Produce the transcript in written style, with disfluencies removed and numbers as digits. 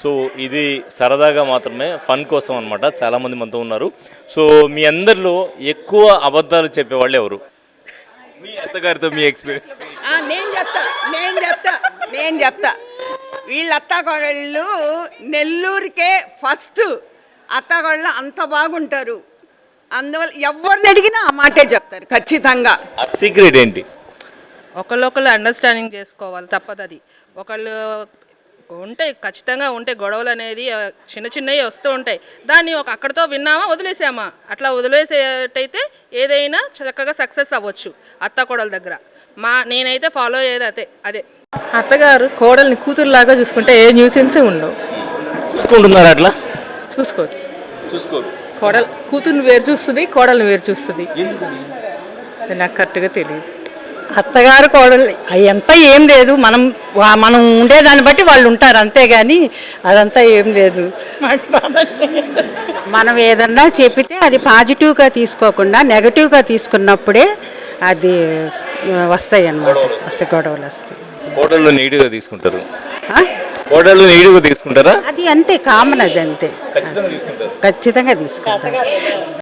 So ఇది సరదాగా మాత్రమే, ఫన్ కోసం అనమాట. చాలామంది మనతో ఉన్నారు. సో మీ అందరిలో ఎక్కువ అబద్ధాలు చెప్పేవాళ్ళు ఎవరు? మీ అత్తగారితో మీ ఎక్స్పీరియన్స్. నేను చెప్తా వీళ్ళ అత్తగోళ్ళు నెల్లూరుకే ఫస్ట్. అత్తగోళ్ళు అంత బాగుంటారు, అందువల్ల ఎవరిని అడిగినా ఆ మాటే చెప్తారు ఖచ్చితంగా. ఆ సీక్రెట్ ఏంటి? ఒకళ్ళొకళ్ళు అండర్స్టాండింగ్ చేసుకోవాలి, తప్పదు అది. ఒకళ్ళు ఉంటాయి, ఖచ్చితంగా ఉంటాయి గొడవలు అనేది, చిన్న చిన్నవి వస్తూ ఉంటాయి. దాన్ని అక్కడితో విన్నామా వదిలేసామా, అట్లా వదిలేసేటైతే ఏదైనా చక్కగా సక్సెస్ అవ్వచ్చు అత్త కోడల దగ్గర. నేనైతే ఫాలో అయ్యేది అదే. అత్తగారు కోడల్ని కూతురులాగా చూసుకుంటే ఏ న్యూసెన్స్ ఉండవు. చూసుకుంటున్నారు అట్లా? చూసుకోరు. కూతుర్ని వేరు చూస్తుంది, కోడల్ని వేరు చూస్తుంది. నాకు కరెక్ట్గా తెలియదు. అత్తగారు కోడలు అంతా ఏం లేదు, మనం ఉండేదాన్ని బట్టి వాళ్ళు ఉంటారు, అంతేగాని అదంతా ఏం లేదు. మనం ఏదన్నా చెప్పితే అది పాజిటివ్గా తీసుకోకుండా నెగటివ్గా తీసుకున్నప్పుడే అది వస్తాయి అన్నమాట. గొడవలు వస్తాయి. కోడళ్ళు నీట్గా తీసుకుంటారు. కోడళ్ళు నీట్గా తీసుకుంటారా? అది అంతే, కామన్, అది అంతే, ఖచ్చితంగా తీసుకుంటారు.